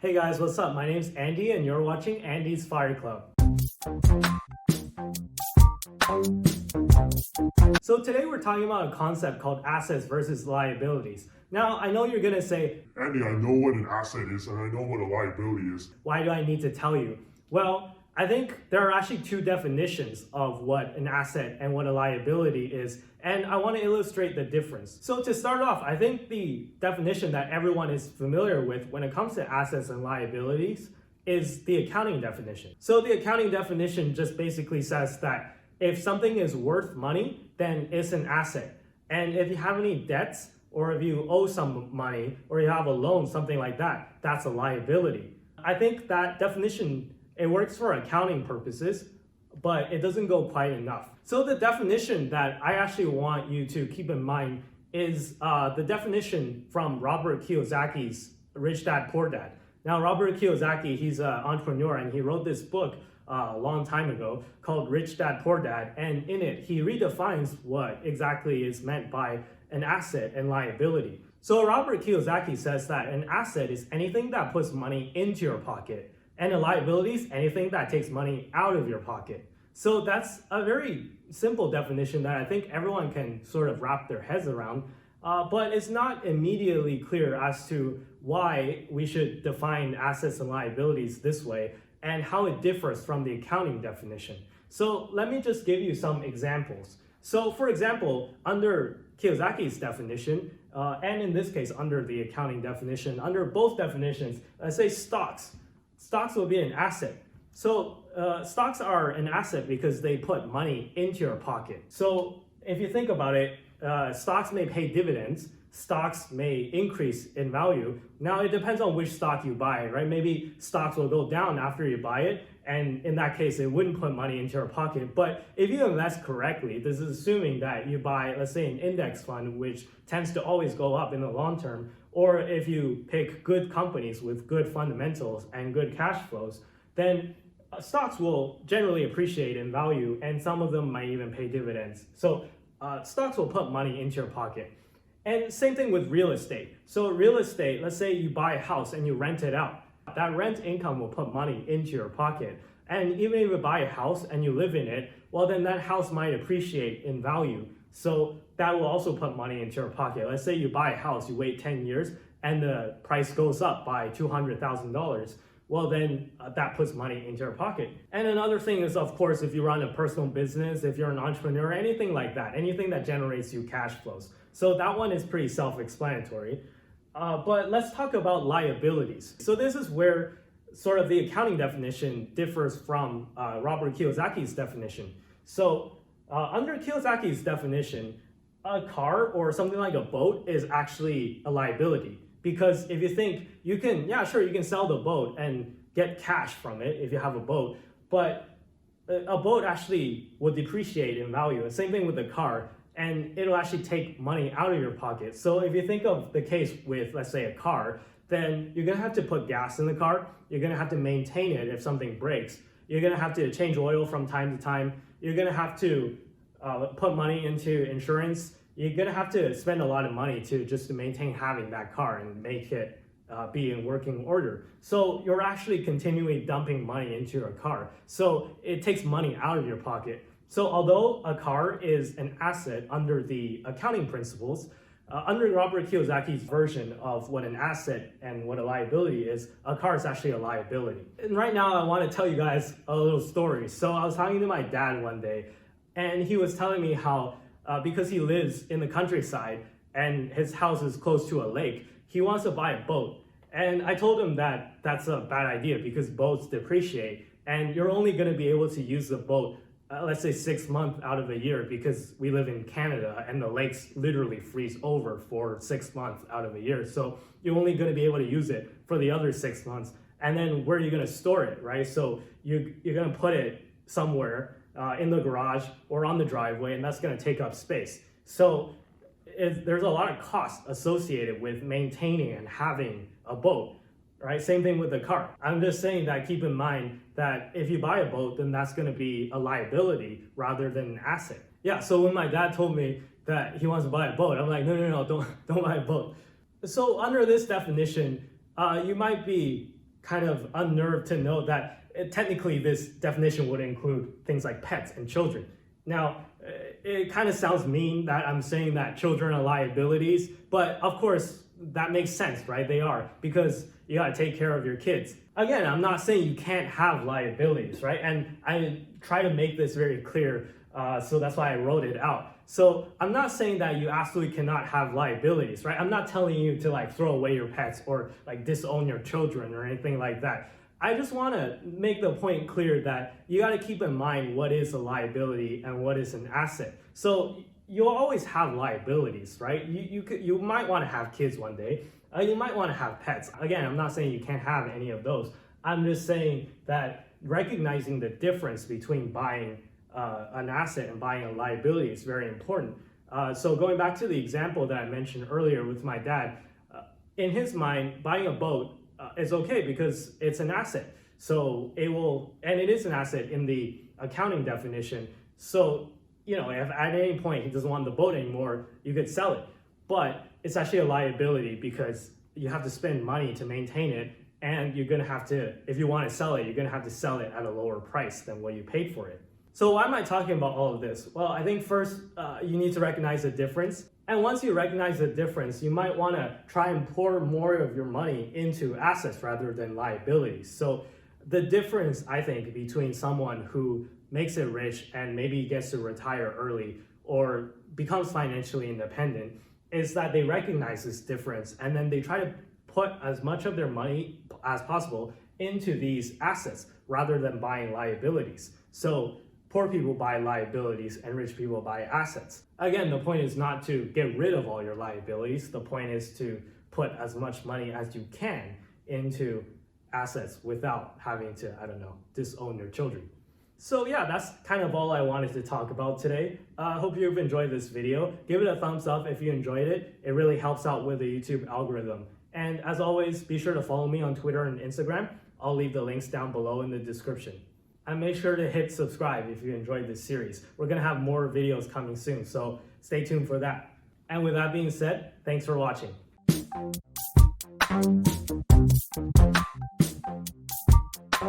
Hey guys, what's up? My name's Andy and you're watching Andy's Fire Club. So today we're talking about a concept called assets versus liabilities. Now, I know you're gonna say, Andy, I know what an asset is and I know what a liability is. why do I need to tell you? Well, I think there are actually two definitions of what an asset and what a liability is, and I want to illustrate the difference. So to start off, I think the definition that everyone is familiar with when it comes to assets and liabilities is the accounting definition. So the accounting definition just basically says that if something is worth money, then it's an asset. And if you have any debts, or if you owe some money, or you have a loan, something like that, that's a liability. I think that definition, it works for accounting purposes, but it doesn't go quite enough. So the definition that I actually want you to keep in mind is the definition from Robert Kiyosaki's Rich Dad, Poor Dad. Now, Robert Kiyosaki, he's an entrepreneur and he wrote this book a long time ago called Rich Dad, Poor Dad. And in it, he redefines what exactly is meant by an asset and liability. So Robert Kiyosaki says that an asset is anything that puts money into your pocket, and a liability is anything that takes money out of your pocket. So that's a very simple definition that I think everyone can sort of wrap their heads around, but it's not immediately clear as to why we should define assets and liabilities this way and how it differs from the accounting definition. So let me just give you some examples. So for example, under Kiyosaki's definition, and in this case under the accounting definition, under both definitions, let's say stocks. Stocks will be an asset. So stocks are an asset because they put money into your pocket. So if you think about it, stocks may pay dividends, stocks may increase in value. Now it depends on which stock you buy, right? Maybe stocks will go down after you buy it, and in that case, it wouldn't put money into your pocket. But if you invest correctly, this is assuming that you buy, let's say, an index fund, which tends to always go up in the long term, or if you pick good companies with good fundamentals and good cash flows, then stocks will generally appreciate in value, and some of them might even pay dividends. So stocks will put money into your pocket. And same thing with real estate. So real estate, let's say you buy a house and you rent it out. That rent income will put money into your pocket. And even if you buy a house and you live in it, well, then that house might appreciate in value. So that will also put money into your pocket. Let's say you buy a house, you wait 10 years, and the price goes up by $200,000. Well, then that puts money into your pocket. And another thing is, of course, if you run a personal business, if you're an entrepreneur, anything like that, anything that generates you cash flows. So that one is pretty self-explanatory. But let's talk about liabilities. So this is where sort of the accounting definition differs from Robert Kiyosaki's definition. So under Kiyosaki's definition, a car or something like a boat is actually a liability. Because if you think you can, yeah, sure, you can sell the boat and get cash from it if you have a boat, but a boat actually will depreciate in value. And same thing with the car, and it'll actually take money out of your pocket. So if you think of the case with, let's say, a car, then you're gonna have to put gas in the car, you're gonna have to maintain it if something breaks, you're gonna have to change oil from time to time, you're gonna have to put money into insurance, you're gonna have to spend a lot of money to maintain having that car and make it be in working order. So you're actually continually dumping money into your car. So it takes money out of your pocket. So although a car is an asset under the accounting principles, under Robert Kiyosaki's version of what an asset and what a liability is, a car is actually a liability. And right now I want to tell you guys a little story. So I was talking to my dad one day, and he was telling me how because he lives in the countryside and his house is close to a lake, he wants to buy a boat. And I told him that that's a bad idea because boats depreciate and you're only going to be able to use the boat let's say 6 months out of a year, because we live in Canada and the lakes literally freeze over for 6 months out of a year. So you're only going to be able to use it for the other 6 months. And then where are you going to store it, right? So you're going to put it somewhere in the garage or on the driveway, and that's going to take up space. So there's a lot of cost associated with maintaining and having a boat, right? Same thing with the car. I'm just saying that keep in mind that if you buy a boat, then that's going to be a liability rather than an asset. Yeah, so when my dad told me that he wants to buy a boat, I'm like, no, don't buy a boat. So under this definition, you might be kind of unnerved to know that technically this definition would include things like pets and children. Now, it kind of sounds mean that I'm saying that children are liabilities, but of course that makes sense, right? They are, because you gotta take care of your kids. Again, I'm not saying you can't have liabilities, right? And I try to make this very clear, so that's why I wrote it out. So I'm not saying that you absolutely cannot have liabilities, right? I'm not telling you to like throw away your pets or like disown your children or anything like that. I just want to make the point clear that you got to keep in mind what is a liability and what is an asset. So you'll always have liabilities, right? You might want to have kids one day. You might want to have pets. Again, I'm not saying you can't have any of those. I'm just saying that recognizing the difference between buying an asset and buying a liability is very important. So going back to the example that I mentioned earlier with my dad, in his mind, buying a boat is okay because it's an asset. So it is an asset in the accounting definition. So, if at any point he doesn't want the boat anymore, you could sell it. But it's actually a liability because you have to spend money to maintain it, and you're gonna have to, if you want to sell it, you're gonna have to sell it at a lower price than what you paid for it. So why am I talking about all of this? Well, I think first you need to recognize the difference. And once you recognize the difference, you might want to try and pour more of your money into assets rather than liabilities. So the difference, I think, between someone who makes it rich and maybe gets to retire early or becomes financially independent is that they recognize this difference and then they try to put as much of their money as possible into these assets rather than buying liabilities. So poor people buy liabilities and rich people buy assets. Again, the point is not to get rid of all your liabilities. The point is to put as much money as you can into assets without having to, disown your children. So yeah, that's kind of all I wanted to talk about today. I hope you've enjoyed this video. Give it a thumbs up if you enjoyed it. It really helps out with the YouTube algorithm. And as always, be sure to follow me on Twitter and Instagram. I'll leave the links down below in the description. And make sure to hit subscribe if you enjoyed this series. We're gonna have more videos coming soon, so stay tuned for that. And with that being said, thanks for watching.